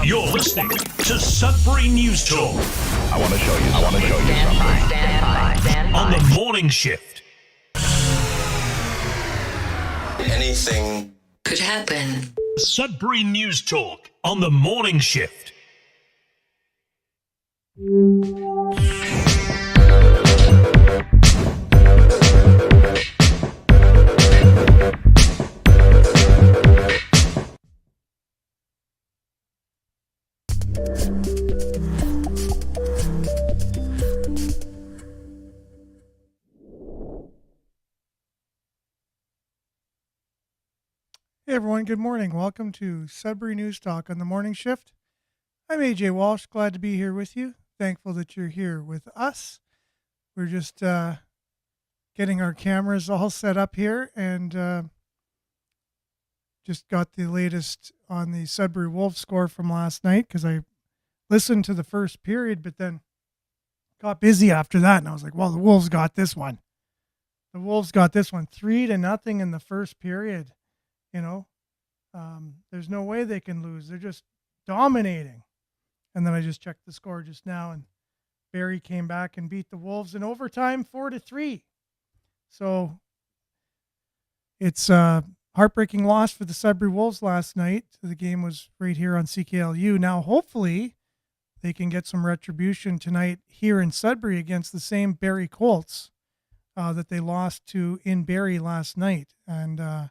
You're listening to Sudbury News Talk. I want to show you something. Stand by. On the morning shift. Anything Could happen. Sudbury News Talk on the morning shift. Hey everyone, good morning. Welcome to Sudbury News Talk on the morning shift. I'm AJ Walsh, glad to be here with you. Thankful that you're here with us. We're just getting our cameras all set up here and just got the latest on the Sudbury Wolves score from last night because I listened to the first period, but then got busy after that. And I was like, well, the Wolves got this one. The Wolves got this one 3-0 in the first period. You know, there's no way they can lose. They're just dominating. And then I just checked the score just now, and Barrie came back and beat the Wolves in overtime 4-3. So it's a heartbreaking loss for the Sudbury Wolves last night. The game was right here on CKLU. Now, hopefully, they can get some retribution tonight here in Sudbury against the same Barrie Colts that they lost to in Barrie last night. And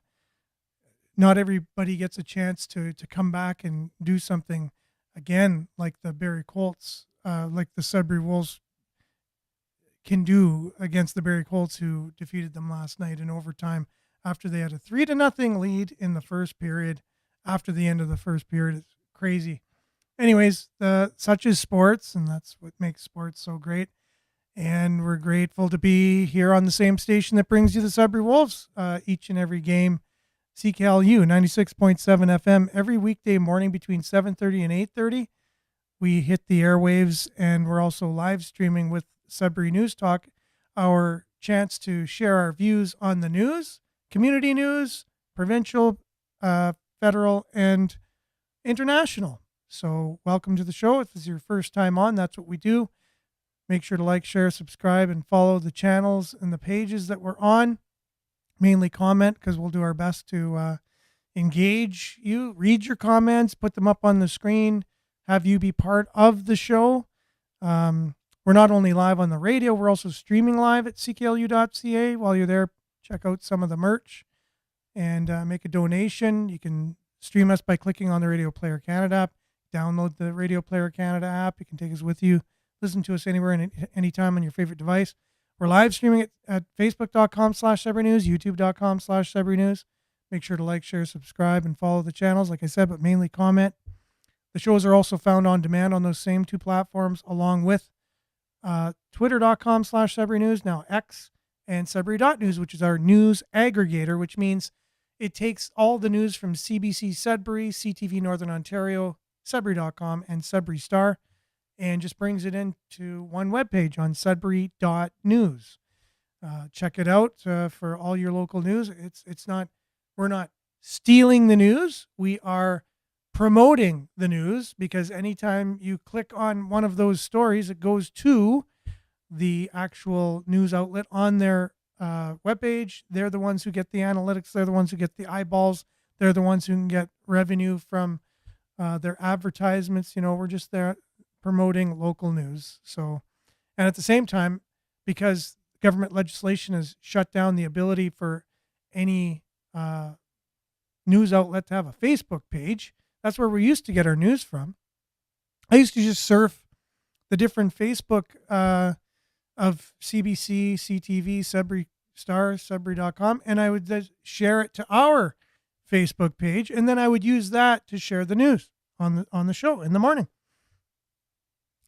not everybody gets a chance to come back and do something again like the Barrie Colts, like the Sudbury Wolves can do against the Barrie Colts, who defeated them last night in overtime after they had a 3-0 lead in the first period. After the end of the first period, it's crazy. Anyways, such is sports, and that's what makes sports so great. And we're grateful to be here on the same station that brings you the Sudbury Wolves each and every game. CKLU 96.7 FM every weekday morning between 7:30 and 8:30. We hit the airwaves, and we're also live streaming with Sudbury News Talk, our chance to share our views on the news, community news, provincial, federal, and international. So welcome to the show. If this is your first time on, that's what we do. Make sure to like, share, subscribe, and follow the channels and the pages that we're on. Mainly comment, because we'll do our best to engage you, read your comments, put them up on the screen, have you be part of the show. We're not only live on the radio, we're also streaming live at cklu.ca. While you're there, check out some of the merch and make a donation. You can stream us by clicking on the Radio Player Canada app. Download the Radio Player Canada app. You can take us with you. Listen to us anywhere and anytime on your favorite device. We're live streaming it at facebook.com/Sudbury News, youtube.com/Sudbury News. Make sure to like, share, subscribe, and follow the channels, like I said, but mainly comment. The shows are also found on demand on those same two platforms, along with twitter.com/Sudbury News, now X, and Sudbury.news, which is our news aggregator, which means it takes all the news from CBC Sudbury, CTV Northern Ontario, Sudbury.com, and Sudbury Star, and just brings it into one webpage on Sudbury.news. Check it out for all your local news. We're not stealing the news. We are promoting the news, because anytime you click on one of those stories, it goes to the actual news outlet on their webpage. They're the ones who get the analytics. They're the ones who get the eyeballs. They're the ones who can get revenue from their advertisements. You know, we're just there promoting local news. So, and at the same time, because government legislation has shut down the ability for any news outlet to have a Facebook page. That's where we used to get our news from. I used to just surf the different Facebook of CBC, CTV, Sudbury Star, Sudbury.com, and I would just share it to our Facebook page, and then I would use that to share the news on the show in the morning.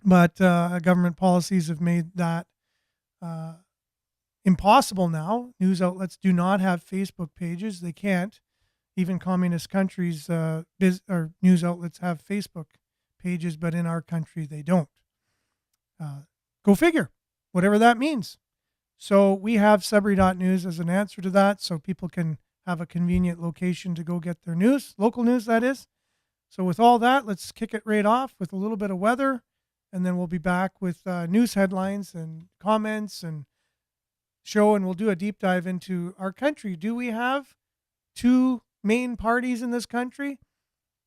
But government policies have made that impossible now. News outlets do not have Facebook pages. They can't. Even communist countries, or news outlets have Facebook pages, but in our country they don't. Go figure, whatever that means. So we have Sudbury.news as an answer to that, so people can have a convenient location to go get their news, local news that is. So with all that, let's kick it right off with a little bit of weather, and then we'll be back with news headlines and comments and show, and we'll do a deep dive into our country. Do we have two main parties in this country,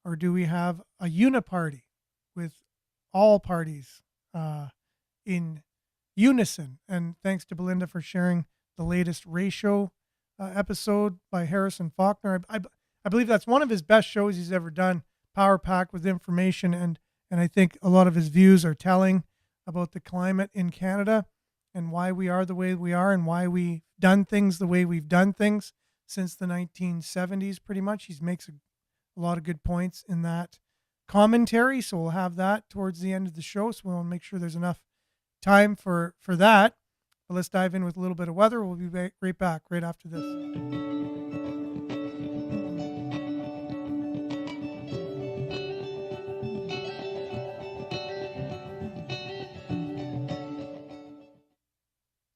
or do we have a uniparty with all parties in unison? And thanks to Belinda for sharing the latest ratio episode by Harrison Faulkner. I believe that's one of his best shows he's ever done, power packed with information, and I think a lot of his views are telling about the climate in Canada and why we are the way we are and why we've done things the way we've done things since the 1970s, pretty much. He makes a lot of good points in that commentary, so we'll have that towards the end of the show, so we'll make sure there's enough time for that. But let's dive in with a little bit of weather. We'll be right back right after this.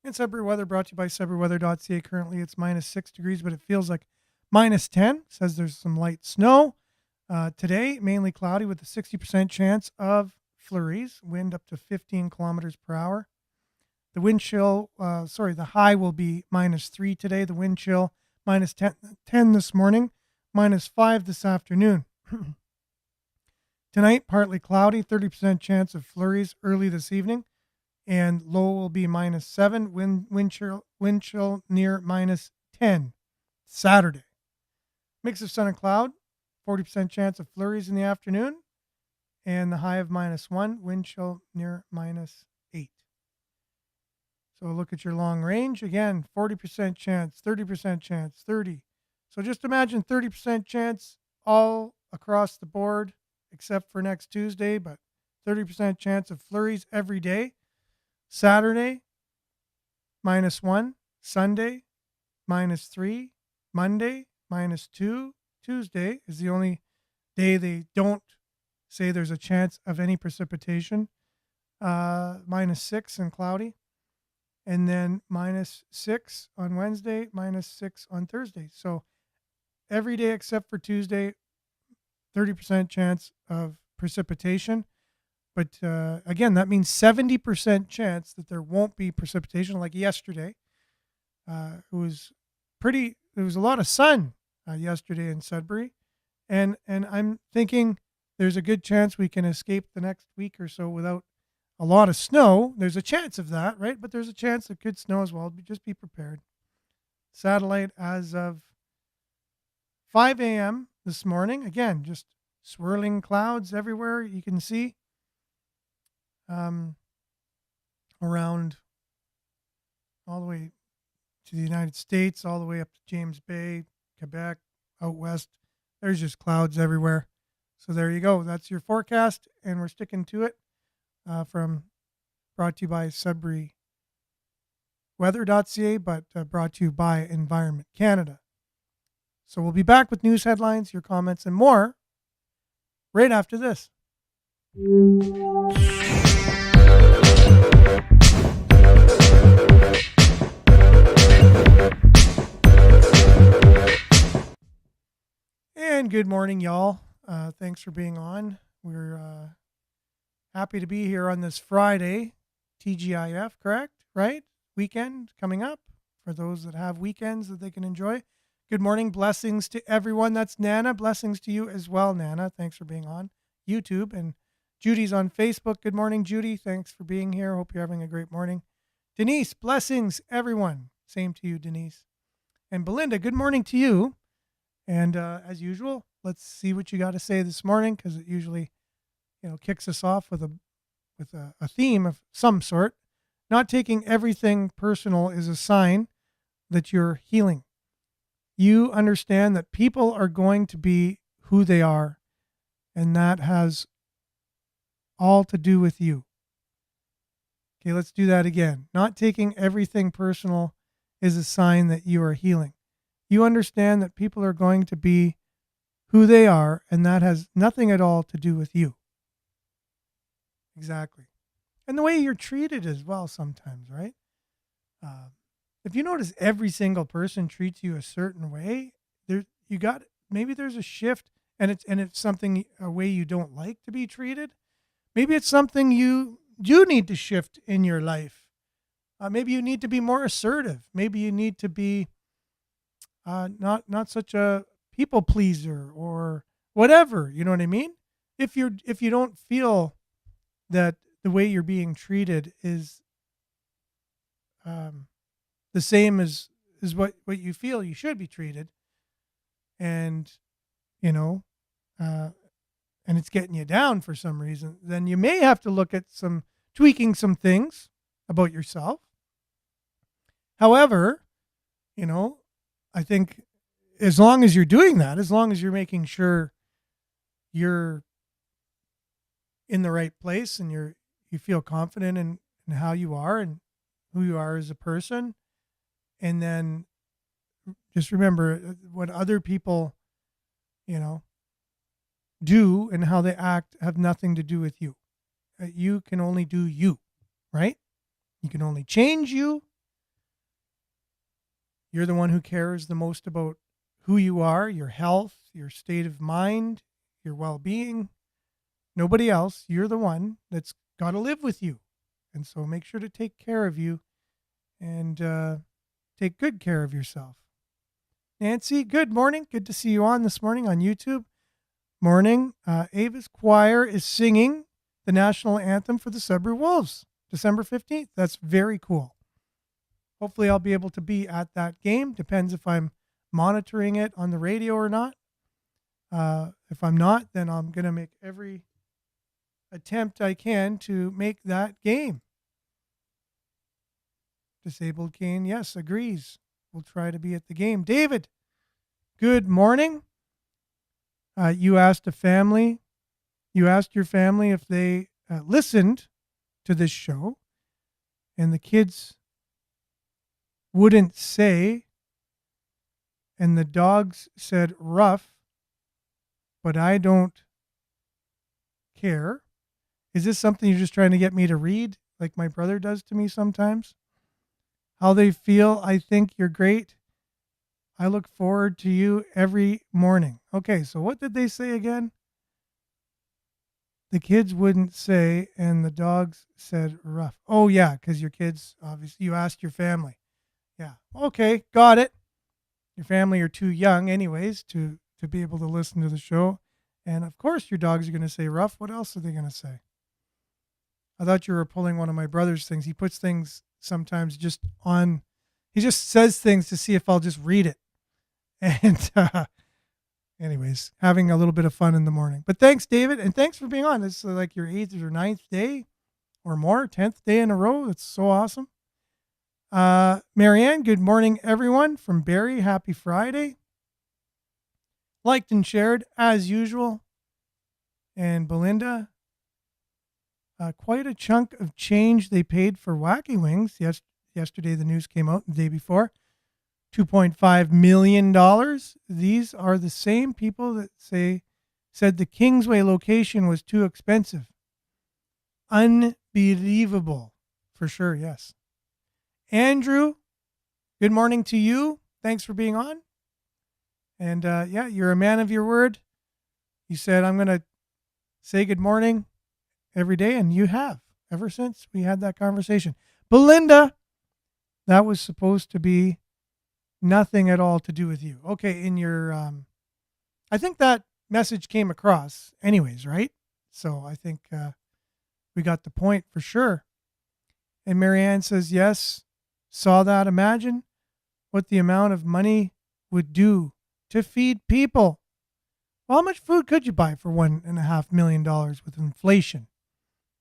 And Sudbury weather brought to you by SudburyWeather.ca. Currently it's -6 degrees, but it feels like -10. Says there's some light snow. Today, mainly cloudy with a 60% chance of flurries. Wind up to 15 kilometers per hour. The wind chill, the high will be -3 today. The wind chill -10 this morning, -5 this afternoon. Tonight, partly cloudy, 30% chance of flurries early this evening. And low will be -7, wind chill near -10. Saturday. Mix of sun and cloud, 40% chance of flurries in the afternoon, and the high of -1, wind chill near -8. So look at your long range. Again, 40% chance, 30% chance, 30. So just imagine 30% chance all across the board, except for next Tuesday, but 30% chance of flurries every day. Saturday, -1. Sunday, -3. Monday, -2. Tuesday is the only day they don't say there's a chance of any precipitation. -6 and cloudy. And then -6 on Wednesday, -6 on Thursday. So every day except for Tuesday, 30% chance of precipitation. But again, that means 70% chance that there won't be precipitation like yesterday. There was a lot of sun yesterday in Sudbury. And I'm thinking there's a good chance we can escape the next week or so without a lot of snow. There's a chance of that, right? But there's a chance it could snow as well. Just be prepared. Satellite as of 5 a.m. this morning. Again, just swirling clouds everywhere you can see. Around all the way to the United States, all the way up to James Bay, Quebec, out west. There's just clouds everywhere. So there you go. That's your forecast, and we're sticking to it. Brought to you by SudburyWeather.ca, but brought to you by Environment Canada. So we'll be back with news headlines, your comments, and more right after this. And good morning, y'all. Thanks for being on. We're happy to be here on this Friday, TGIF, correct? Right? Weekend coming up for those that have weekends that they can enjoy. Good morning. Blessings to everyone. That's Nana. Blessings to you as well, Nana. Thanks for being on YouTube. And Judy's on Facebook. Good morning, Judy. Thanks for being here. Hope you're having a great morning. Denise, blessings, everyone. Same to you, Denise. And Belinda, good morning to you. And as usual, let's see what you got to say this morning, because it usually, kicks us off with a theme of some sort. Not taking everything personal is a sign that you're healing. You understand that people are going to be who they are, and that has all to do with you. Okay, let's do that again. Not taking everything personal is a sign that you are healing. You understand that people are going to be who they are, and that has nothing at all to do with you. Exactly. And the way you're treated as well sometimes, right? If you notice every single person treats you a certain way, maybe there's a shift and it's something, a way you don't like to be treated. Maybe it's something you do need to shift in your life. Maybe you need to be more assertive. Maybe you need to be not such a people pleaser or whatever. You know what I mean? If you don't feel that the way you're being treated is the same as what you feel you should be treated, and you know, and it's getting you down for some reason, then you may have to look at tweaking some things about yourself. However, I think as long as you're doing that, as long as you're making sure you're in the right place and you feel confident in how you are and who you are as a person, and then just remember what other people, do and how they act have nothing to do with you. You can only do you, right? You can only change you. You're the one who cares the most about who you are, your health, your state of mind, your well-being. Nobody else. You're the one that's got to live with you. And so make sure to take care of you and take good care of yourself. Nancy, good morning. Good to see you on this morning on YouTube. Morning. Ava's choir is singing the national anthem for the Sudbury Wolves, December 15th. That's very cool. Hopefully I'll be able to be at that game. Depends if I'm monitoring it on the radio or not. If I'm not, then I'm going to make every attempt I can to make that game. Disabled Kane, yes, agrees. We'll try to be at the game. David, good morning. You asked your family if they listened to this show, and the kids wouldn't say, and the dogs said rough, but I don't care. Is this something you're just trying to get me to read, like my brother does to me sometimes? How they feel, I think you're great. I look forward to you every morning. Okay, so what did they say again? The kids wouldn't say, and the dogs said rough. Oh, yeah, because your kids, obviously, you asked your family. Yeah, okay, got it. Your family are too young anyways to be able to listen to the show. And, of course, your dogs are going to say rough. What else are they going to say? I thought you were pulling one of my brother's things. He puts things sometimes he just says things to see if I'll just read it. And anyways, having a little bit of fun in the morning. But thanks, David, and thanks for being on. This is like your 8th or 9th day or more, 10th day in a row. It's so awesome. Marianne, good morning, everyone from Barrie. Happy Friday. Liked and shared as usual. And Belinda, quite a chunk of change they paid for Wacky Wings. Yesterday the news came out, the day before. $2.5 million. These are the same people that said the Kingsway location was too expensive. Unbelievable. For sure, yes. Andrew, good morning to you. Thanks for being on. And yeah, you're a man of your word. You said, I'm going to say good morning every day, and you have, ever since we had that conversation. Belinda, that was supposed to be nothing at all to do with you. Okay, in your, I think that message came across anyways, right? So I think we got the point for sure. And Marianne says, yes, saw that. Imagine what the amount of money would do to feed people. Well, how much food could you buy for $1.5 million with inflation?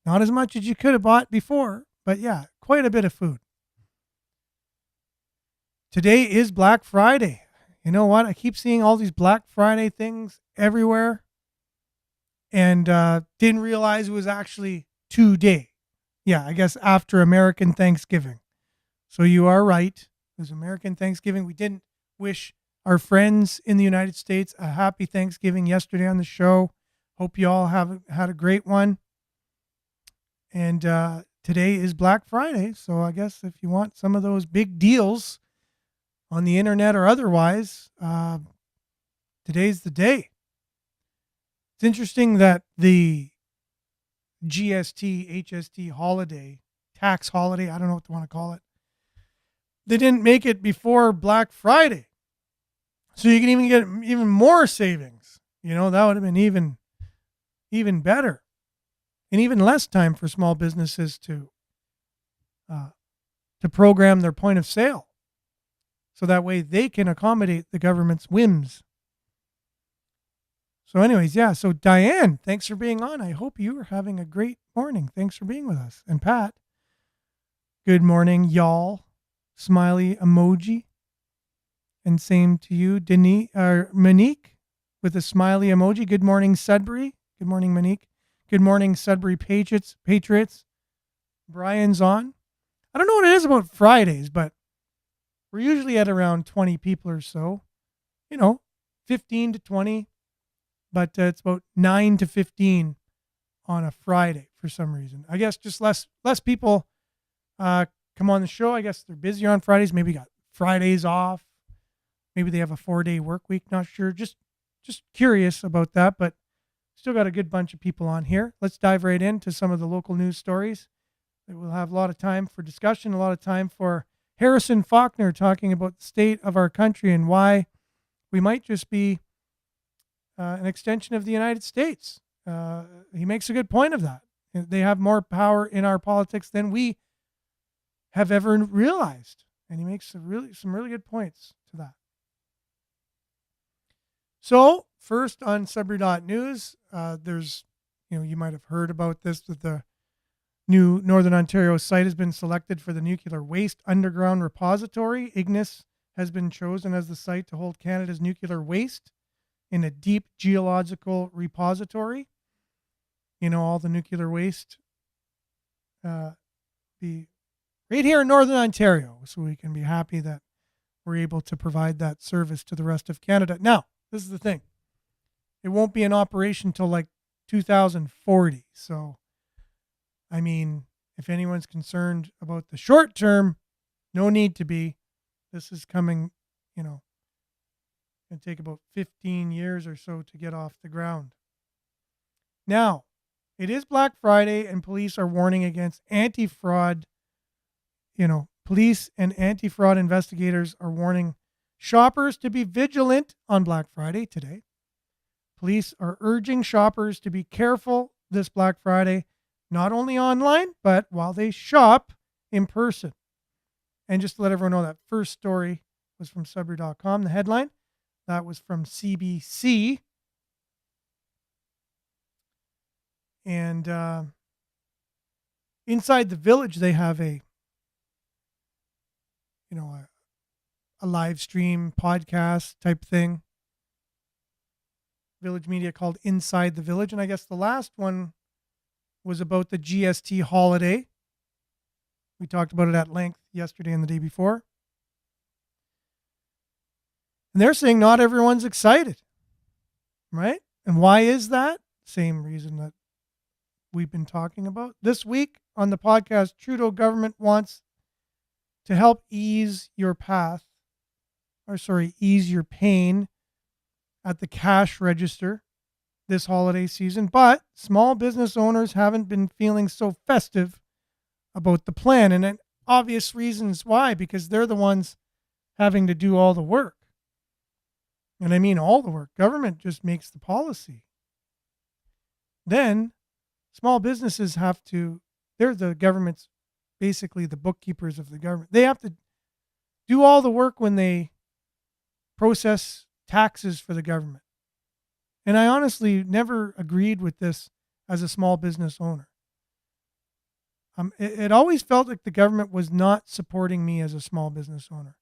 Not as much as you could have bought before, but yeah, quite a bit of food. Today is Black Friday. You know what? I keep seeing all these Black Friday things everywhere, and didn't realize it was actually today. Yeah, I guess after American Thanksgiving. So you are right. It was American Thanksgiving. We didn't wish our friends in the United States a happy Thanksgiving yesterday on the show. Hope you all have had a great one. And today is Black Friday. So I guess if you want some of those big deals on the internet or otherwise, today's the day. It's interesting that the GST, HST holiday, tax holiday, I don't know what you want to call it, they didn't make it before Black Friday. So you can even get even more savings. That would have been even better. And even less time for small businesses to program their point of sale. So that way they can accommodate the government's whims. So anyways, yeah. So Diane, thanks for being on. I hope you are having a great morning. Thanks for being with us. And Pat, good morning, y'all. Smiley emoji. And same to you, Monique, with a smiley emoji. Good morning, Sudbury. Good morning, Monique. Good morning, Sudbury Patriots. Brian's on. I don't know what it is about Fridays, but we're usually at around 20 people or so. 15 to 20. But it's about 9 to 15 on a Friday for some reason. I guess just less people come on the show. I guess they're busier on Fridays. Maybe got Fridays off. Maybe they have a 4-day work week. Not sure. Just curious about that. But still got a good bunch of people on here. Let's dive right into some of the local news stories. We'll have a lot of time for discussion, a lot of time for Harrison Faulkner talking about the state of our country and why we might just be an extension of the United States. He makes a good point of that. They have more power in our politics than we have ever realized. And he makes some really good points to that. So first on Sudbury.news, there's, you might have heard about this, that the new Northern Ontario site has been selected for the Nuclear Waste Underground Repository. Ignis has been chosen as the site to hold Canada's nuclear waste in a deep geological repository. All the nuclear waste be right here in Northern Ontario. So we can be happy that we're able to provide that service to the rest of Canada. Now, this is the thing. It won't be in operation till like 2040. So, I mean, if anyone's concerned about the short term, no need to be. This is coming, it'll take about 15 years or so to get off the ground. Now, it is Black Friday and police are warning against anti-fraud. Police and anti-fraud investigators are warning shoppers to be vigilant on Black Friday today. Police are urging shoppers to be careful this Black Friday, not only online, but while they shop in person. And just to let everyone know, that first story was from Sudbury.com, the headline. That was from CBC. And inside the village, they have a live stream podcast type thing. Village media called Inside the Village. And I guess the last one was about the GST holiday. We talked about it at length yesterday and the day before. And they're saying not everyone's excited, right? And why is that? Same reason that we've been talking about. This week on the podcast, Trudeau government wants to help ease your pain at the cash register this holiday season. But small business owners haven't been feeling so festive about the plan. And obvious reasons why, because they're the ones having to do all the work. And I mean all the work. Government just makes the policy. Then small businesses they're the government's, basically the bookkeepers of the government. They have to do all the work when they process taxes for the government. And I honestly never agreed with this as a small business owner. It always felt like the government was not supporting me as a small business owner.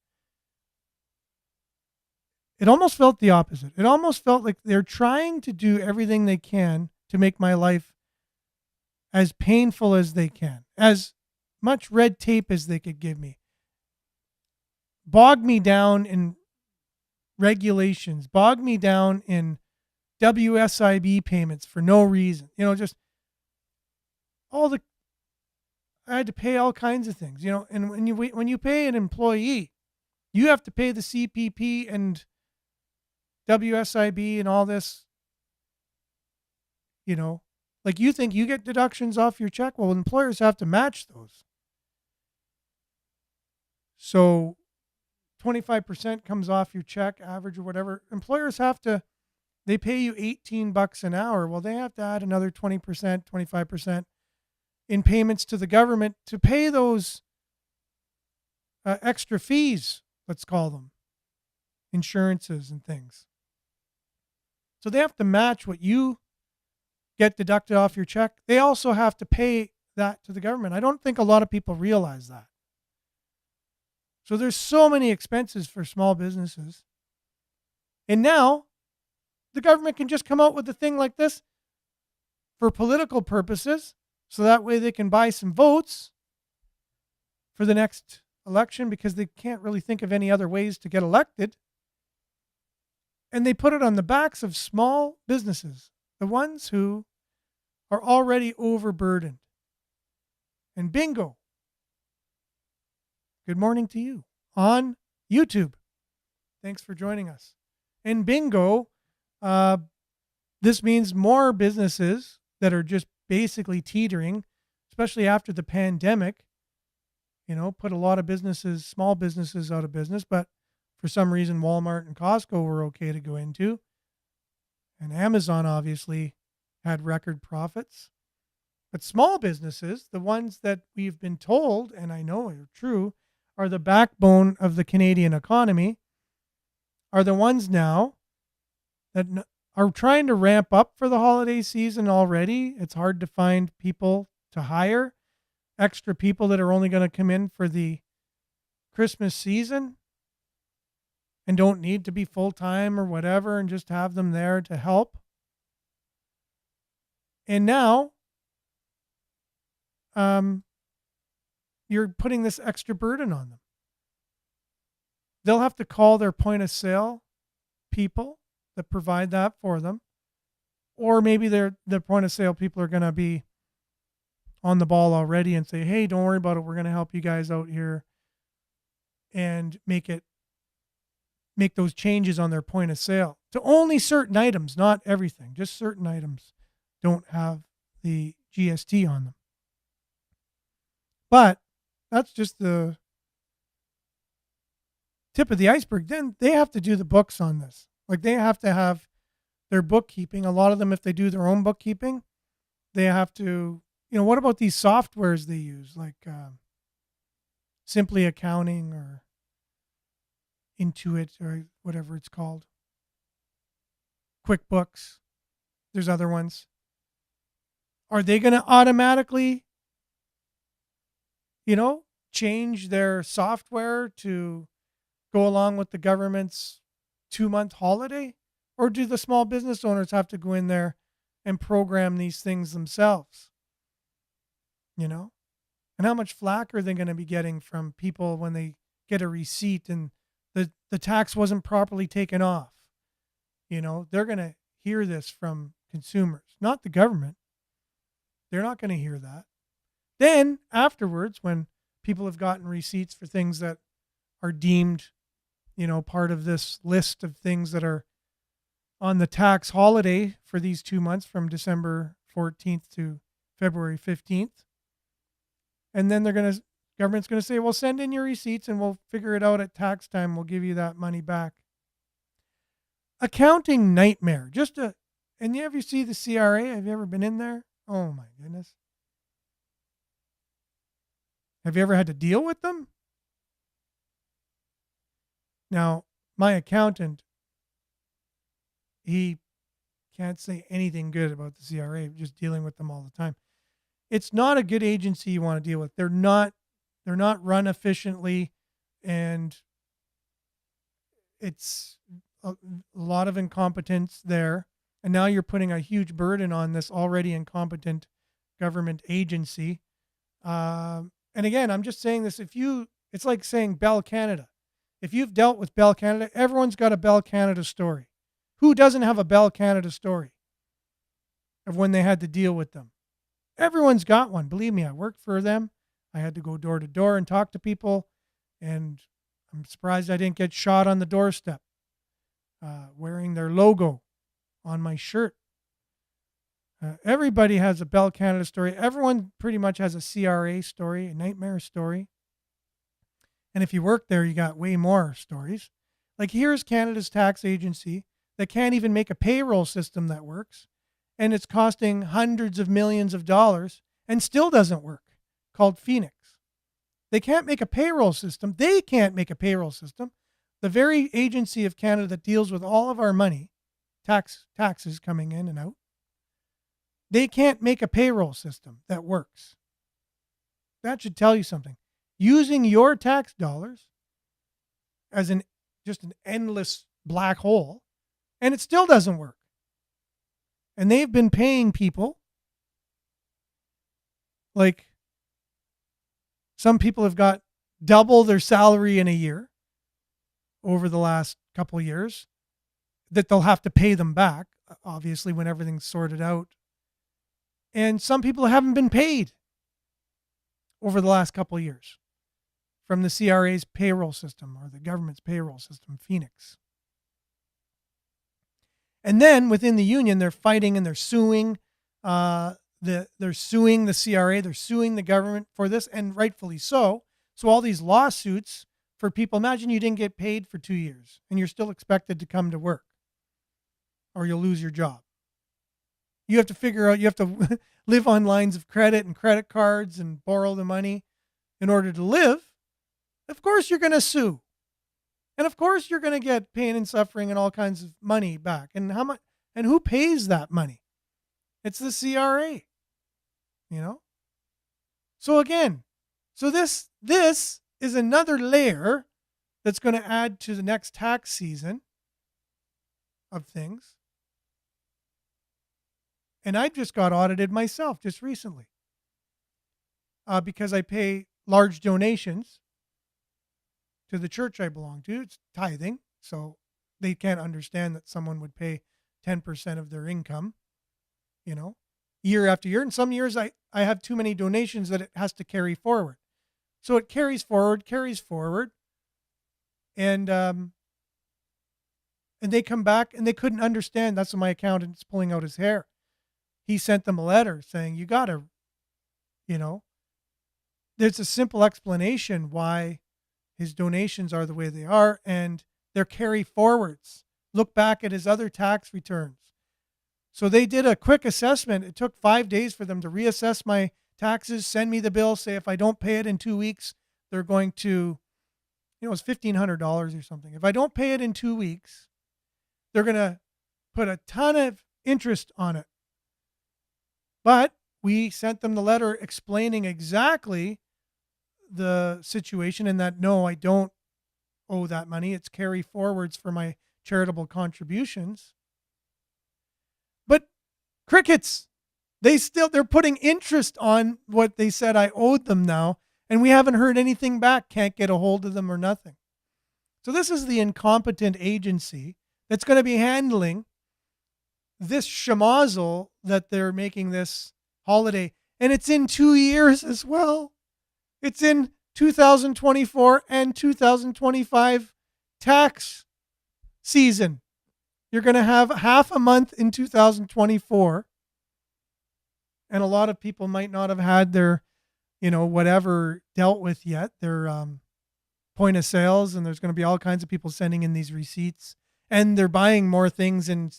It almost felt the opposite. It almost felt like they're trying to do everything they can to make my life as painful as they can, as much red tape as they could give me. Bog me down in regulations, bog me down in WSIB payments for no reason. Just I had to pay all kinds of things, and when you pay an employee, you have to pay the CPP and WSIB and all this you know, like you think you get deductions off your check. Well, employers have to match those. So 25% comes off your check, average or whatever. Employers have to, they pay you $18 an hour. Well, they have to add another 20%, 25% in payments to the government to pay those extra fees, let's call them, insurances and things. So they have to match what you get deducted off your check. They also have to pay that to the government. I don't think a lot of people realize that. So there's so many expenses for small businesses. And now the government can just come out with a thing like this for political purposes. So that way they can buy some votes for the next election because they can't really think of any other ways to get elected. And they put it on the backs of small businesses, the ones who are already overburdened. And bingo. Good morning to you on YouTube. Thanks for joining us. And bingo, this means more businesses that are just basically teetering, especially after the pandemic, put a lot of businesses, small businesses out of business, but for some reason, Walmart and Costco were okay to go into. And Amazon obviously had record profits. But small businesses, the ones that we've been told, and I know are true, are the backbone of the Canadian economy, are the ones now that are trying to ramp up for the holiday season already. It's hard to find people to hire, extra people that are only going to come in for the Christmas season and don't need to be full-time or whatever, and just have them there to help. And now you're putting this extra burden on them. They'll have to call their point of sale people that provide that for them. Or maybe the point of sale people are going to be on the ball already and say, hey, don't worry about it. We're going to help you guys out here and make those changes on their point of sale to only certain items, not everything. Just certain items don't have the GST on them. But that's just the tip of the iceberg. Then they have to do the books on this. Like they have to have their bookkeeping. A lot of them, if they do their own bookkeeping, they have to, what about these softwares they use, like Simply Accounting or Intuit or whatever it's called. QuickBooks. There's other ones. Are they going to automatically, change their software to go along with the government's 2-month holiday? Or do the small business owners have to go in there and program these things themselves? And how much flack are they going to be getting from people when they get a receipt and the tax wasn't properly taken off? They're going to hear this from consumers, not the government. They're not going to hear that. Then afterwards, when people have gotten receipts for things that are deemed, part of this list of things that are on the tax holiday for these 2 months from December 14th to February 15th. And then government's going to say, well, send in your receipts and we'll figure it out at tax time. We'll give you that money back. Accounting nightmare. And have you seen the CRA? Have you ever been in there? Oh my goodness. Have you ever had to deal with them? Now, my accountant, he can't say anything good about the CRA, just dealing with them all the time. It's not a good agency you want to deal with. They're not run efficiently, and it's a lot of incompetence there. And now you're putting a huge burden on this already incompetent government agency. And again, I'm just saying this, it's like saying Bell Canada. If you've dealt with Bell Canada, everyone's got a Bell Canada story. Who doesn't have a Bell Canada story of when they had to deal with them? Everyone's got one. Believe me, I worked for them. I had to go door to door and talk to people, and I'm surprised I didn't get shot on the doorstep wearing their logo on my shirt. Everybody has a Bell Canada story. Everyone pretty much has a CRA story, a nightmare story. And if you work there, you got way more stories. Like here's Canada's tax agency that can't even make a payroll system that works. And it's costing hundreds of millions of dollars and still doesn't work, called Phoenix. They can't make a payroll system. They can't make a payroll system. The very agency of Canada that deals with all of our money, taxes coming in and out, they can't make a payroll system that works. That should tell you something. Using your tax dollars as just an endless black hole, and it still doesn't work. And they've been paying people, like some people have got double their salary in a year over the last couple of years that they'll have to pay them back, obviously, when everything's sorted out. And some people haven't been paid over the last couple of years from the CRA's payroll system or the government's payroll system, Phoenix. And then within the union, they're fighting and they're suing. They're suing the CRA. They're suing the government for this, and rightfully so. So all these lawsuits for people. Imagine you didn't get paid for 2 years and you're still expected to come to work, or you'll lose your job. You have to figure out, you have to live on lines of credit and credit cards and borrow the money in order to live. Of course you're going to sue. And of course you're going to get pain and suffering and all kinds of money back. And how much, and who pays that money? It's the CRA, you know? So again, this is another layer that's going to add to the next tax season of things. And I just got audited myself just recently because I pay large donations to the church I belong to. It's tithing, so they can't understand that someone would pay 10% of their income, you know, year after year. And some years I have too many donations that it has to carry forward. So it carries forward. And they come back and they couldn't understand. That's when my accountant's pulling out his hair. He sent them a letter saying, you got to, you know, there's a simple explanation why his donations are the way they are, and they're carry forwards. Look back at his other tax returns. So they did a quick assessment. It took 5 days for them to reassess my taxes, send me the bill, say if I don't pay it in 2 weeks, they're going to, you know, it's $1,500 or something. If I don't pay it in 2 weeks, they're going to put a ton of interest on it. But we sent them the letter explaining exactly the situation and that, no, I don't owe that money. It's carry forwards for my charitable contributions. But crickets, they're putting interest on what they said I owed them now. And we haven't heard anything back. Can't get a hold of them or nothing. So this is the incompetent agency that's going to be handling this schmozzle that they're making this holiday. And it's in 2 years as well. It's in 2024 and 2025 tax season. You're going to have half a month in 2024. And a lot of people might not have had their, you know, whatever dealt with yet, their point of sales. And there's going to be all kinds of people sending in these receipts. And they're buying more things in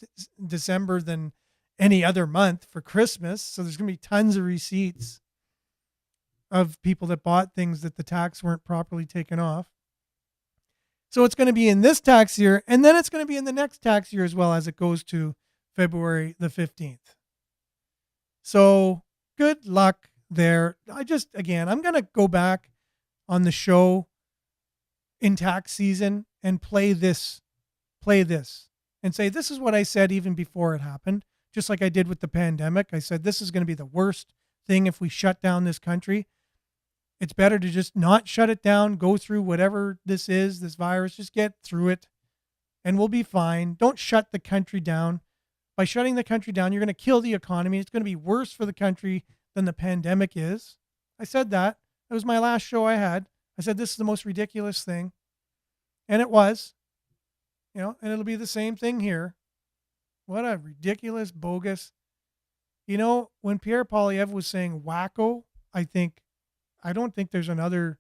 December than any other month for Christmas. So there's going to be tons of receipts of people that bought things that the tax weren't properly taken off. So it's going to be in this tax year, and then it's going to be in the next tax year as well, as it goes to February the 15th. So good luck there. I'm going to go back on the show in tax season and play this and say, this is what I said even before it happened. Just like I did with the pandemic. I said, this is going to be the worst thing if we shut down this country. It's better to just not shut it down, go through whatever this is, this virus, just get through it and we'll be fine. Don't shut the country down. By shutting the country down, you're going to kill the economy. It's going to be worse for the country than the pandemic is. I said that. It was my last show I had. I said, this is the most ridiculous thing. And it was. You know, and it'll be the same thing here. What a ridiculous, bogus. You know, when Pierre Poilievre was saying wacko, I don't think there's another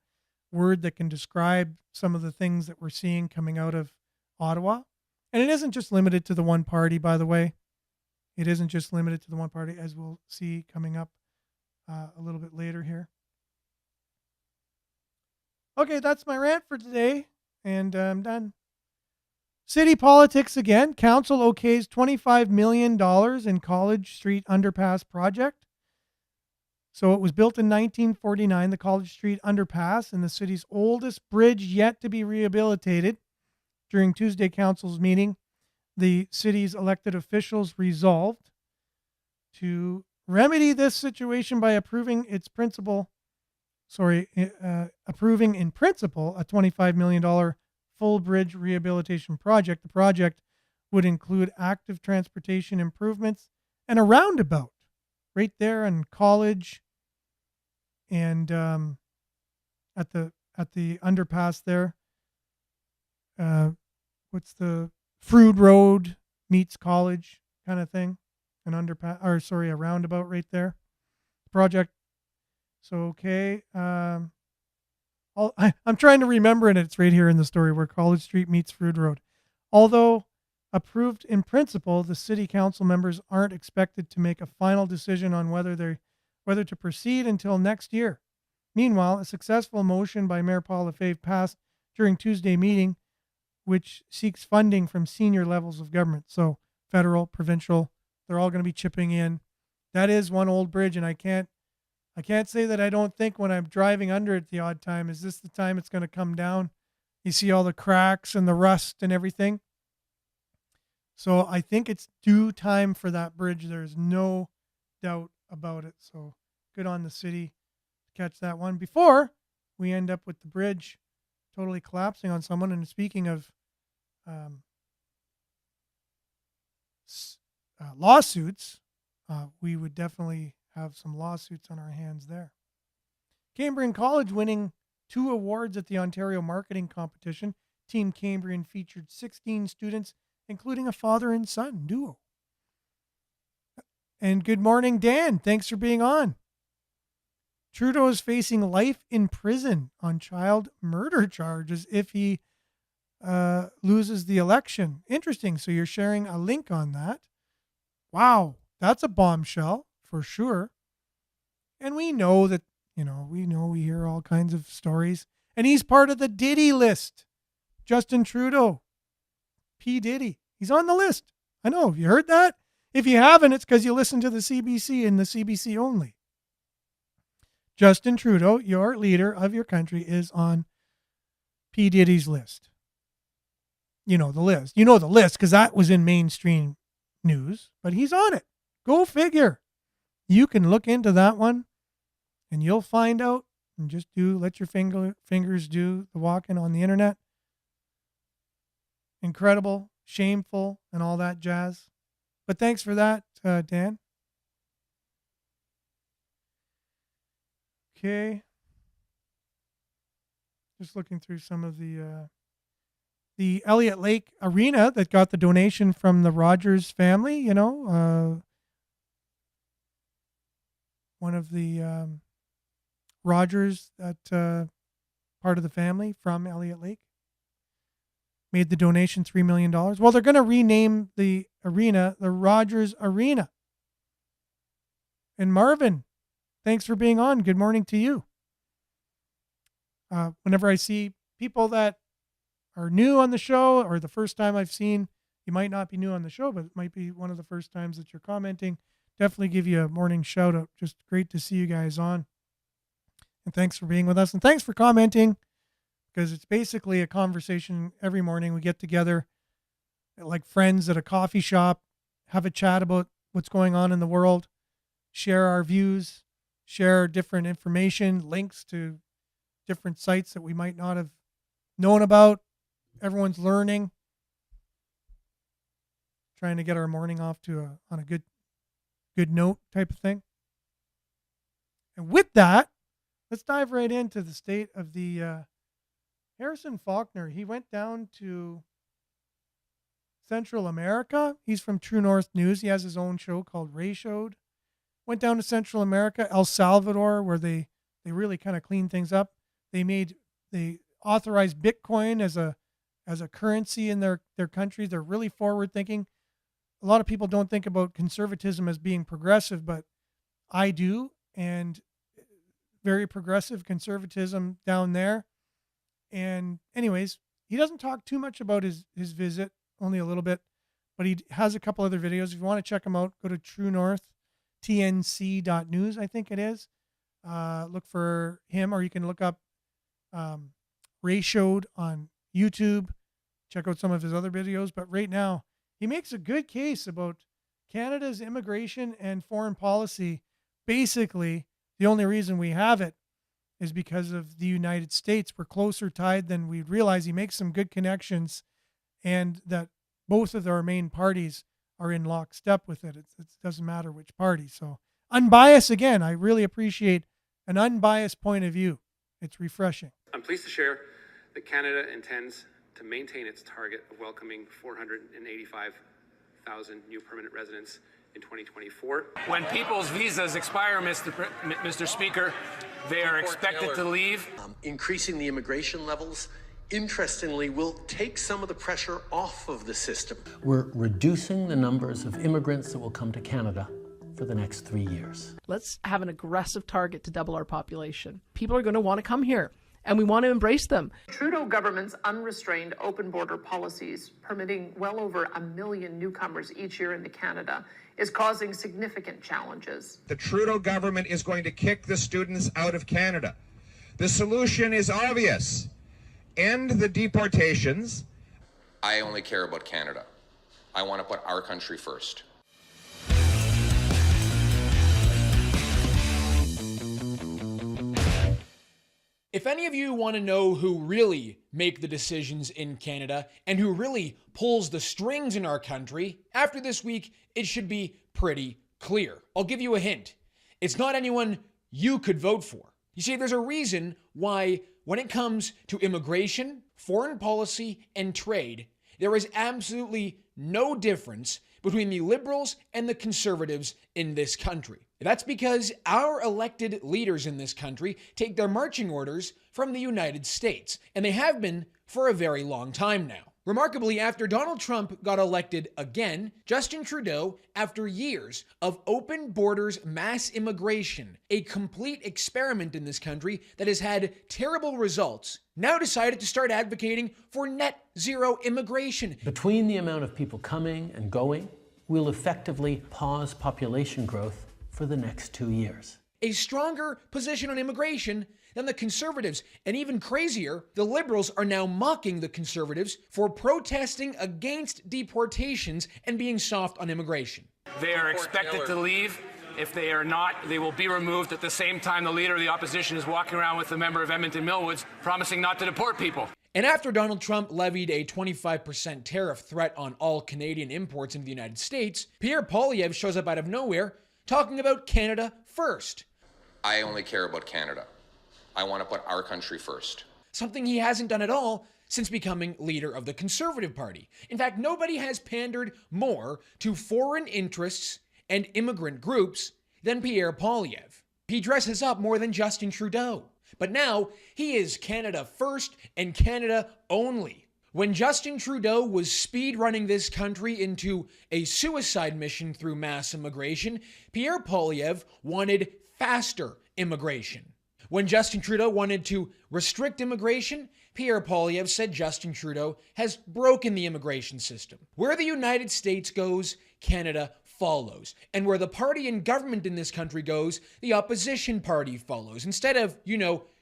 word that can describe some of the things that we're seeing coming out of Ottawa. And it isn't just limited to the one party, by the way. It isn't just limited to the one party, as we'll see coming up a little bit later here. Okay, that's my rant for today, and I'm done. City politics again. Council okays $25 million in College Street Underpass project. So it was built in 1949, the College Street Underpass, and the city's oldest bridge yet to be rehabilitated. During Tuesday council's meeting, the city's elected officials resolved to remedy this situation by approving in principle a $25 million full bridge rehabilitation project. The project would include active transportation improvements and a roundabout right there in College and at the underpass there. What's the Frood Road meets College kind of thing? A roundabout right there. Project. So okay. I'm trying to remember it. It's right here in the story where College Street meets Frood Road. Although approved in principle, the city council members aren't expected to make a final decision on whether to proceed until next year. Meanwhile, a successful motion by Mayor Paul Lefebvre passed during Tuesday meeting, which seeks funding from senior levels of government. So federal, provincial, they're all going to be chipping in. That is one old bridge, and I can't say that I don't think when I'm driving under it the odd time, is this the time it's going to come down? You see all the cracks and the rust and everything. So I think it's due time for that bridge. There's no doubt about it. So good on the city to catch that one before we end up with the bridge totally collapsing on someone. And speaking of lawsuits, we would definitely have some lawsuits on our hands there. Cambrian College winning 2 awards at the Ontario Marketing Competition. Team Cambrian featured 16 students, including a father and son duo. And good morning, Dan. Thanks for being on. Trudeau is facing life in prison on child murder charges if he loses the election. Interesting. So you're sharing a link on that. Wow, that's a bombshell for sure. And we know that, we hear all kinds of stories. And he's part of the Diddy list. Justin Trudeau, P. Diddy. He's on the list. I know. Have you heard that? If you haven't, it's because you listen to the CBC and the CBC only. Justin Trudeau, your leader of your country, is on P. Diddy's list. You know the list. You know the list because that was in mainstream news, but he's on it. Go figure. You can look into that one and you'll find out, and just let your fingers do the walking on the internet. Incredible, shameful, and all that jazz. But thanks for that, Dan. Okay. Just looking through some of the Elliott Lake Arena that got the donation from the Rogers family, one of the Rogers, that part of the family from Elliott Lake, made the donation $3 million. Well, they're going to rename the arena the Rogers Arena. And Marvin, thanks for being on. Good morning to you. Whenever I see people that are new on the show, or the first time I've seen, you might not be new on the show, but it might be one of the first times that you're commenting, definitely give you a morning shout out. Just great to see you guys on. And thanks for being with us. And thanks for commenting, because it's basically a conversation every morning. We get together like friends at a coffee shop, have a chat about what's going on in the world, share our views, share different information, links to different sites that we might not have known about. Everyone's learning, trying to get our morning off on a good note type of thing. And with that, let's dive right into the state of the Harrison Faulkner. He went down to Central America. He's from True North News. He has his own show called Ray Showed. went down to Central America, El Salvador, where they really kind of cleaned things up. They authorized Bitcoin as a currency in their country. They're really forward thinking. A lot of people don't think about conservatism as being progressive, but I do, and very progressive conservatism down there. And anyways, he doesn't talk too much about his visit, only a little bit, but he has a couple other videos. If you want to check them out, go to True North, tnc.news, I think it is. Look for him, or you can look up Ray Showed on YouTube. Check out some of his other videos. But right now, he makes a good case about Canada's immigration and foreign policy. Basically, the only reason we have it is because of the United States. We're closer tied than we'd realize. He makes some good connections, and that both of our main parties are in lockstep with it. It doesn't matter which party. So unbiased, again, I really appreciate an unbiased point of view. It's refreshing. I'm pleased to share that Canada intends to maintain its target of welcoming 485,000 new permanent residents in 2024. When people's visas expire, Mr. Speaker, they are expected to leave. Increasing the immigration levels, interestingly, will take some of the pressure off of the system. We're reducing the numbers of immigrants that will come to Canada for the next 3 years. Let's have an aggressive target to double our population. People are going to want to come here, and we want to embrace them. Trudeau government's unrestrained open border policies, permitting well over 1 million newcomers each year into Canada, is causing significant challenges. The Trudeau government is going to kick the students out of Canada. The solution is obvious. End the deportations. I only care about Canada. I want to put our country first. If any of you want to know who really make the decisions in Canada and who really pulls the strings in our country, after this week, it should be pretty clear. I'll give you a hint. It's not anyone you could vote for. You see, there's a reason why when it comes to immigration, foreign policy, and trade, there is absolutely no difference between the Liberals and the Conservatives in this country. That's because our elected leaders in this country take their marching orders from the United States, and they have been for a very long time now. Remarkably, after Donald Trump got elected again, Justin Trudeau, after years of open borders mass immigration, a complete experiment in this country that has had terrible results, now decided to start advocating for net zero immigration. Between the amount of people coming and going, we'll effectively pause population growth for the next 2 years. A stronger position on immigration than the Conservatives, and even crazier, the Liberals are now mocking the Conservatives for protesting against deportations and being soft on immigration. They are expected to leave. If they are not, they will be removed. At the same time, the leader of the opposition is walking around with a member of Edmonton Millwoods promising not to deport people. And after Donald Trump levied a 25% tariff threat on all Canadian imports into the United States, Pierre Poilievre shows up out of nowhere talking about Canada first. I only care about Canada. I want to put our country first. Something he hasn't done at all since becoming leader of the Conservative Party. In fact, nobody has pandered more to foreign interests and immigrant groups than Pierre Poilievre. He dresses up more than Justin Trudeau. But now he is Canada first and Canada only. When Justin Trudeau was speed-running this country into a suicide mission through mass immigration, Pierre Poilievre wanted faster immigration. When Justin Trudeau wanted to restrict immigration, Pierre Poilievre said Justin Trudeau has broken the immigration system. Where the United States goes, Canada follows. And where the party in government in this country goes, the opposition party follows, instead of,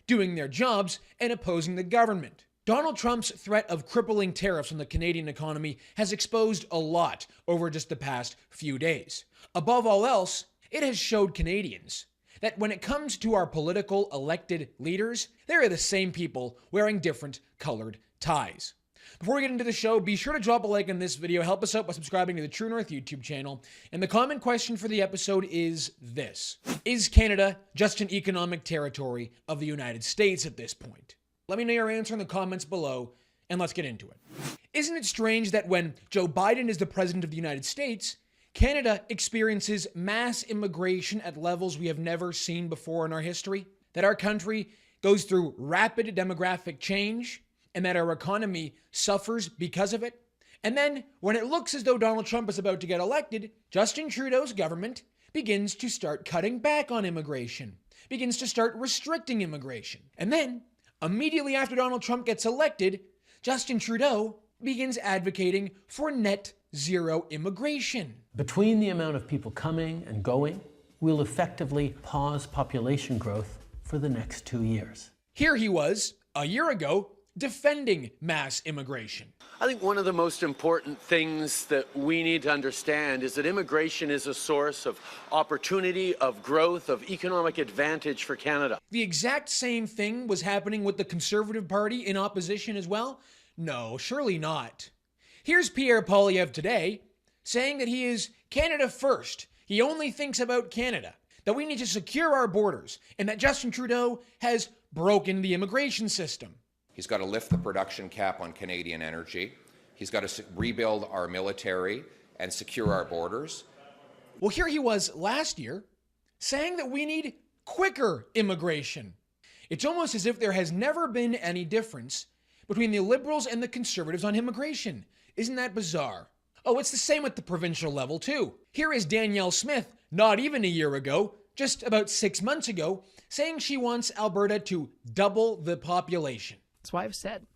doing their jobs and opposing the government. Donald Trump's threat of crippling tariffs on the Canadian economy has exposed a lot over just the past few days. Above all else, it has showed Canadians that when it comes to our political elected leaders, they are the same people wearing different colored ties. Before we get into the show, be sure to drop a like on this video, help us out by subscribing to the True North YouTube channel, and the comment question for the episode is this: is Canada just an economic territory of the United States at this point? Let me know your answer in the comments below, and let's get into it. Isn't it strange that when Joe Biden is the president of the United States, Canada experiences mass immigration at levels we have never seen before in our history, that our country goes through rapid demographic change, and that our economy suffers because of it. And then, when it looks as though Donald Trump is about to get elected, Justin Trudeau's government begins to start cutting back on immigration, begins to start restricting immigration. And then, immediately after Donald Trump gets elected, Justin Trudeau begins advocating for net zero immigration. Between the amount of people coming and going, we'll effectively pause population growth for the next 2 years. Here he was, a year ago, defending mass immigration. I think one of the most important things that we need to understand is that immigration is a source of opportunity, of growth, of economic advantage for Canada. The exact same thing was happening with the Conservative Party in opposition as well? No, surely not. Here's Pierre Poilievre today saying that he is Canada first. He only thinks about Canada, that we need to secure our borders, and that Justin Trudeau has broken the immigration system. He's got to lift the production cap on Canadian energy. He's got to rebuild our military and secure our borders. Well, here he was last year saying that we need quicker immigration. It's almost as if there has never been any difference between the Liberals and the Conservatives on immigration. Isn't that bizarre? Oh, it's the same at the provincial level, too. Here is Danielle Smith, not even a year ago, just about 6 months ago, saying she wants Alberta to double the population. That's why I've said,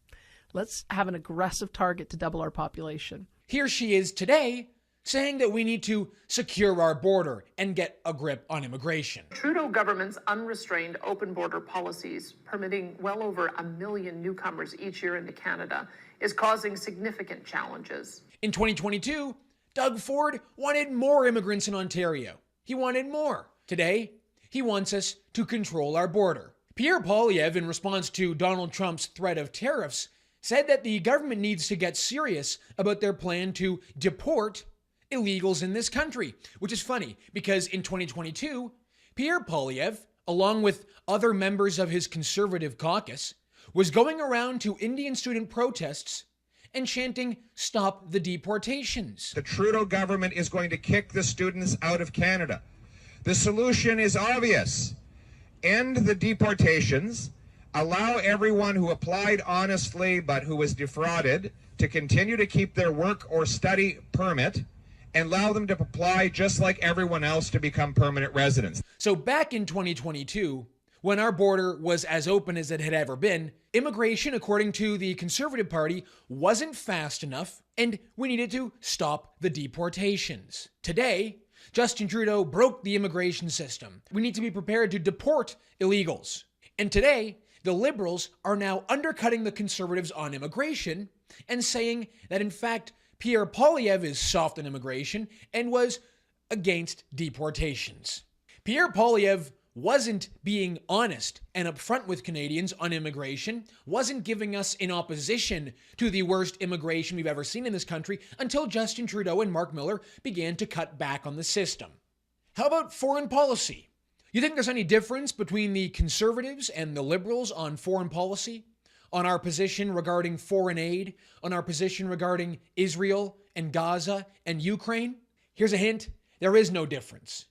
let's have an aggressive target to double our population. Here she is today, saying that we need to secure our border and get a grip on immigration. Trudeau government's unrestrained open border policies, permitting well over 1 million newcomers each year into Canada, is causing significant challenges. In 2022, Doug Ford wanted more immigrants in Ontario. He wanted more. Today, he wants us to control our border. Pierre Poilievre, in response to Donald Trump's threat of tariffs, said that the government needs to get serious about their plan to deport illegals in this country, which is funny because in 2022, Pierre Poilievre, along with other members of his Conservative caucus, was going around to Indian student protests and chanting, "Stop the deportations." The Trudeau government is going to kick the students out of Canada. The solution is obvious. End the deportations, allow everyone who applied honestly but who was defrauded to continue to keep their work or study permit, and allow them to apply just like everyone else to become permanent residents. So back in 2022, when our border was as open as it had ever been, immigration, according to the Conservative Party, wasn't fast enough, and we needed to stop the deportations. Today, Justin Trudeau broke the immigration system. We need to be prepared to deport illegals. And today, the Liberals are now undercutting the Conservatives on immigration and saying that, in fact, Pierre Poilievre is soft on immigration and was against deportations. Pierre Poilievre wasn't being honest and upfront with Canadians on immigration, wasn't giving us an opposition to the worst immigration we've ever seen in this country until Justin Trudeau and Mark Miller began to cut back on the system. How about foreign policy? You think there's any difference between the Conservatives and the Liberals on foreign policy? On our position regarding foreign aid? On our position regarding Israel and Gaza and Ukraine? Here's a hint, there is no difference.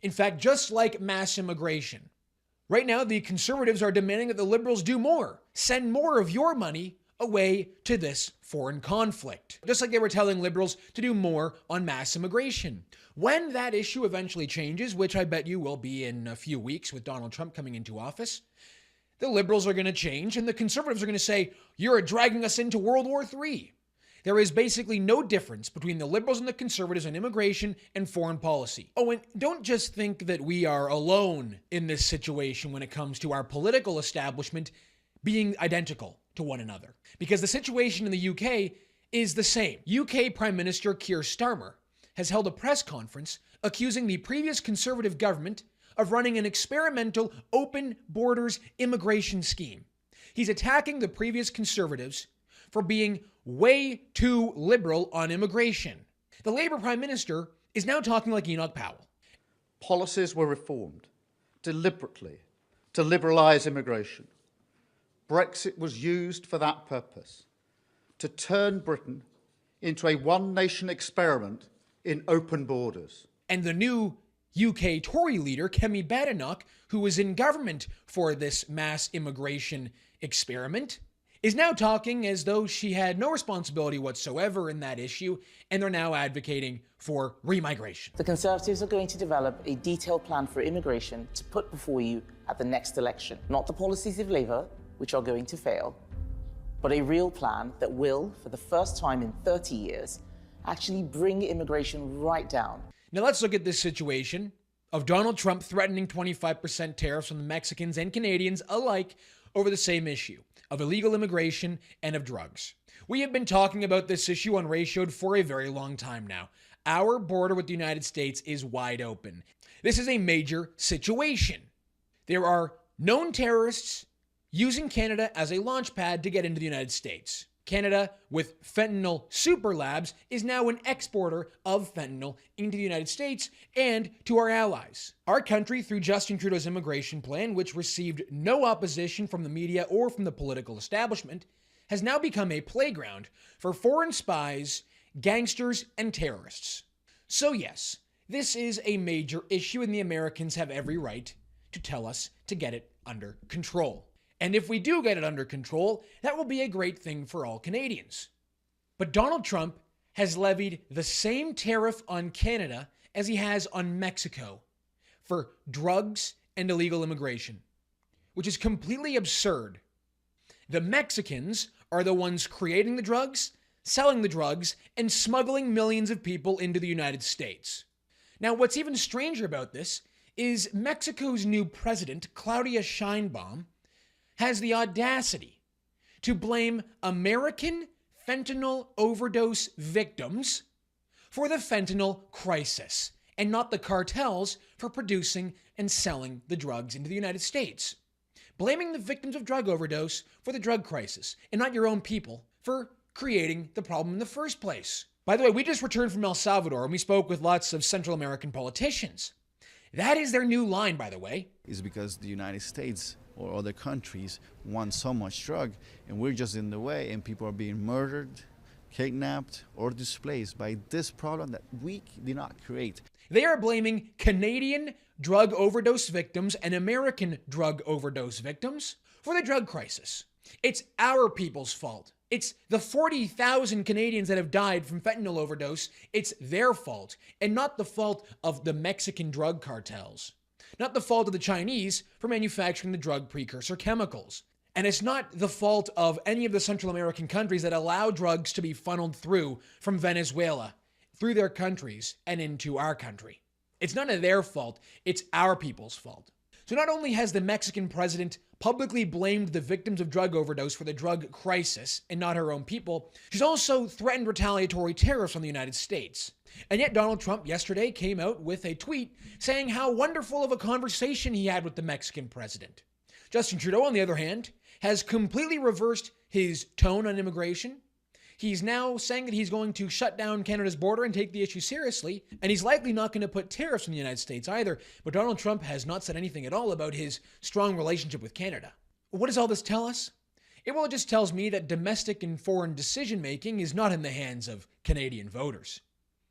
In fact, just like mass immigration, right now the Conservatives are demanding that the Liberals do more, send more of your money away to this foreign conflict. Just like they were telling Liberals to do more on mass immigration. When that issue eventually changes, which I bet you will be in a few weeks with Donald Trump coming into office, the Liberals are going to change and the Conservatives are going to say, "You're dragging us into World War III. There is basically no difference between the Liberals and the Conservatives on immigration and foreign policy. Oh, and don't just think that we are alone in this situation when it comes to our political establishment being identical to one another. Because the situation in the UK is the same. UK Prime Minister Keir Starmer has held a press conference accusing the previous Conservative government of running an experimental open borders immigration scheme. He's attacking the previous Conservatives for being way too liberal on immigration. The Labour Prime Minister is now talking like Enoch Powell. Policies were reformed deliberately to liberalise immigration. Brexit was used for that purpose, to turn Britain into a one-nation experiment in open borders. And the new UK Tory leader, Kemi Badenoch, who was in government for this mass immigration experiment, is now talking as though she had no responsibility whatsoever in that issue, and they're now advocating for remigration. The Conservatives are going to develop a detailed plan for immigration to put before you at the next election. Not the policies of Labour, which are going to fail, but a real plan that will, for the first time in 30 years, actually bring immigration right down. Now let's look at this situation of Donald Trump threatening 25% tariffs on the Mexicans and Canadians alike over the same issue of illegal immigration and of drugs. We have been talking about this issue on Ratioed for a very long time now. Our border with the United States is wide open. This is a major situation. There are known terrorists using Canada as a launch pad to get into the United States. Canada, with fentanyl super labs, is now an exporter of fentanyl into the United States and to our allies. Our country, through Justin Trudeau's immigration plan, which received no opposition from the media or from the political establishment, has now become a playground for foreign spies, gangsters, and terrorists. So yes, this is a major issue, and the Americans have every right to tell us to get it under control. And if we do get it under control, that will be a great thing for all Canadians. But Donald Trump has levied the same tariff on Canada as he has on Mexico for drugs and illegal immigration, which is completely absurd. The Mexicans are the ones creating the drugs, selling the drugs, and smuggling millions of people into the United States. Now, what's even stranger about this is Mexico's new president, Claudia Sheinbaum, has the audacity to blame American fentanyl overdose victims for the fentanyl crisis and not the cartels for producing and selling the drugs into the United States. Blaming the victims of drug overdose for the drug crisis and not your own people for creating the problem in the first place. By the way, we just returned from El Salvador and we spoke with lots of Central American politicians. That is their new line, by the way. Is because the United States or other countries want so much drug, and we're just in the way, and people are being murdered, kidnapped, or displaced by this problem that we did not create. They are blaming Canadian drug overdose victims and American drug overdose victims for the drug crisis. It's our people's fault. It's the 40,000 Canadians that have died from fentanyl overdose. It's their fault, and not the fault of the Mexican drug cartels. Not the fault of the Chinese for manufacturing the drug precursor chemicals. And it's not the fault of any of the Central American countries that allow drugs to be funneled through from Venezuela, through their countries, and into our country. It's none of their fault, it's our people's fault. So not only has the Mexican president publicly blamed the victims of drug overdose for the drug crisis and not her own people, she's also threatened retaliatory tariffs on the United States. And yet Donald Trump yesterday came out with a tweet saying how wonderful of a conversation he had with the Mexican president. Justin Trudeau, on the other hand, has completely reversed his tone on immigration. He's now saying that he's going to shut down Canada's border and take the issue seriously, and he's likely not going to put tariffs on the United States either. But Donald Trump has not said anything at all about his strong relationship with Canada. What does all this tell us? It just tells me that domestic and foreign decision-making is not in the hands of Canadian voters.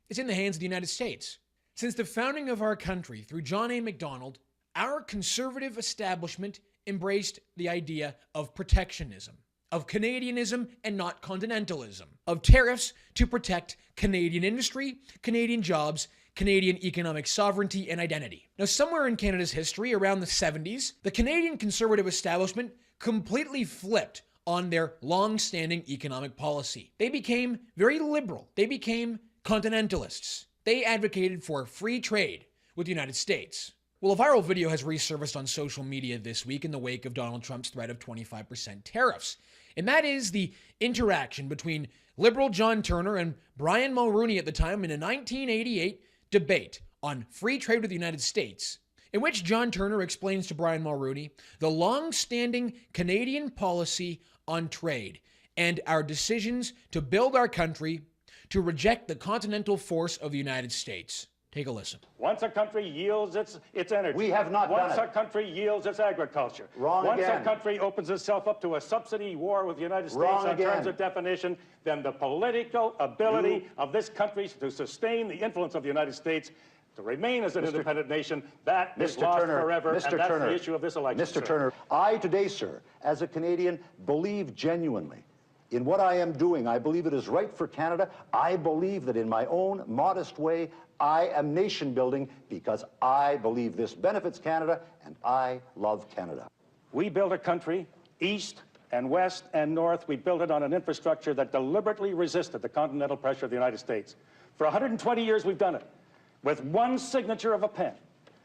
It's in the hands of the United States. Since the founding of our country through John A. Macdonald, our conservative establishment embraced the idea of protectionism, of Canadianism and not continentalism, of tariffs to protect Canadian industry, Canadian jobs, Canadian economic sovereignty and identity. Now, somewhere in Canada's history, around the 70s, the Canadian conservative establishment completely flipped on their long-standing economic policy. They became very liberal. They became continentalists. They advocated for free trade with the United States. Well, a viral video has resurfaced on social media this week in the wake of Donald Trump's threat of 25% tariffs. And that is the interaction between liberal John Turner and Brian Mulroney at the time in a 1988 debate on free trade with the United States, in which John Turner explains to Brian Mulroney the long-standing Canadian policy on trade and our decisions to build our country to reject the continental force of the United States. Take a listen. Once a country yields its energy. We have not done Once it. a country yields its agriculture. Wrong Once again. a country opens itself up to a subsidy war with the United States Wrong on again. terms of definition, then the political ability of this country to sustain the influence of the United States to remain as an independent nation, that is lost forever, and that's the issue of this election, Mr. sir. Turner, I today, sir, as a Canadian, believe genuinely in what I am doing. I believe it is right for Canada. I believe that in my own modest way, I am nation building because I believe this benefits Canada and I love Canada. We built a country, east and west and north. We built it on an infrastructure that deliberately resisted the continental pressure of the United States. For 120 years, we've done it. With one signature of a pen,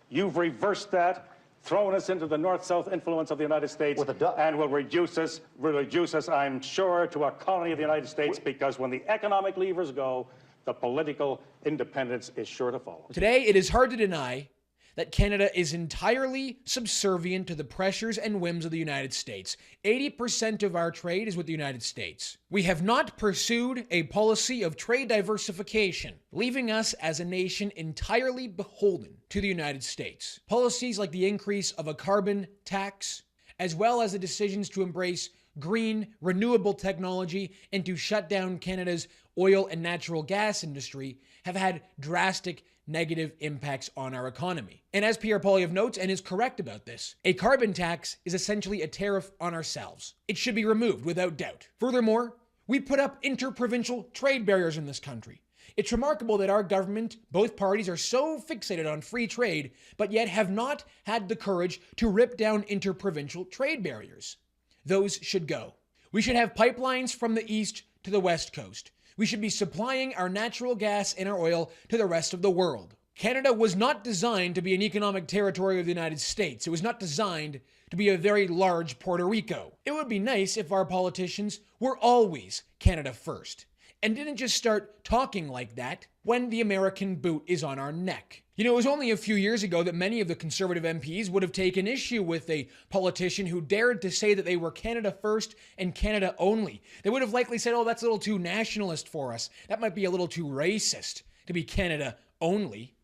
you've reversed that, thrown us into the north-south influence of the United States, and will reduce us, I'm sure, to a colony of the United States, because when the economic levers go, the political independence is sure to follow. Today, it is hard to deny that Canada is entirely subservient to the pressures and whims of the United States. 80% of our trade is with the United States. We have not pursued a policy of trade diversification, leaving us as a nation entirely beholden to the United States. Policies like the increase of a carbon tax, as well as the decisions to embrace green, renewable technology and to shut down Canada's oil and natural gas industry, have had drastic negative impacts on our economy. And as Pierre Poilievre notes, and is correct about this, a carbon tax is essentially a tariff on ourselves. It should be removed without doubt. Furthermore, we put up interprovincial trade barriers in this country. It's remarkable that our government, both parties, are so fixated on free trade, but yet have not had the courage to rip down interprovincial trade barriers. Those should go. We should have pipelines from the east to the west coast. We should be supplying our natural gas and our oil to the rest of the world. Canada was not designed to be an economic territory of the United States. It was not designed to be a very large Puerto Rico. It would be nice if our politicians were always Canada first and didn't just start talking like that when the American boot is on our neck. You know, it was only a few years ago that many of the Conservative MPs would have taken issue with a politician who dared to say that they were Canada first and Canada only. They would have likely said, oh, that's a little too nationalist for us. That might be a little too racist to be Canada only.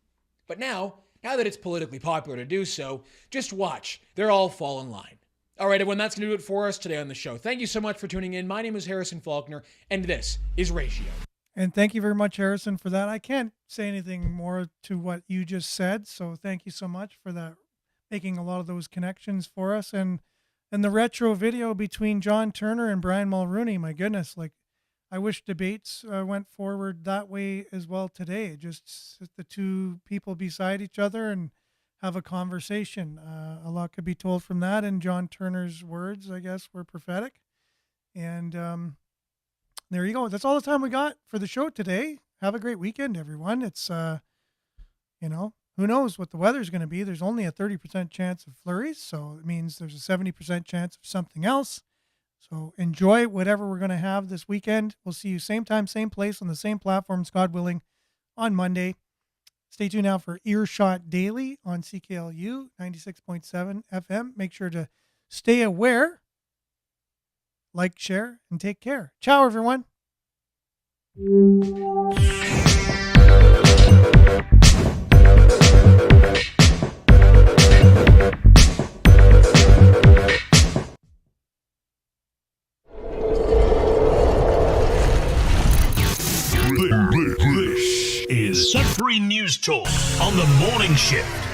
But now that it's politically popular to do so, just watch. They'll all fall in line. All right, everyone, that's going to do it for us today on the show. Thank you so much for tuning in. My name is Harrison Faulkner, and this is Ratio. And thank you very much, Harrison, for that. I can't say anything more to what you just said, so thank you so much for that, making a lot of those connections for us. And the retro video between John Turner and Brian Mulrooney, my goodness, like, I wish debates went forward that way as well today. Just sit the two people beside each other and have a conversation. A lot could be told from that, and John Turner's words, I guess, were prophetic. And there you go. That's all the time we got for the show today. Have a great weekend, everyone. It's, who knows what the weather's going to be. There's only a 30% chance of flurries, so it means there's a 70% chance of something else. So enjoy whatever we're going to have this weekend. We'll see you same time, same place, on the same platforms, God willing, on Monday. Stay tuned now for Earshot Daily on CKLU 96.7 FM. Make sure to stay aware, like, share, and take care. Ciao, everyone. This is Sudbury News Talk on the morning shift.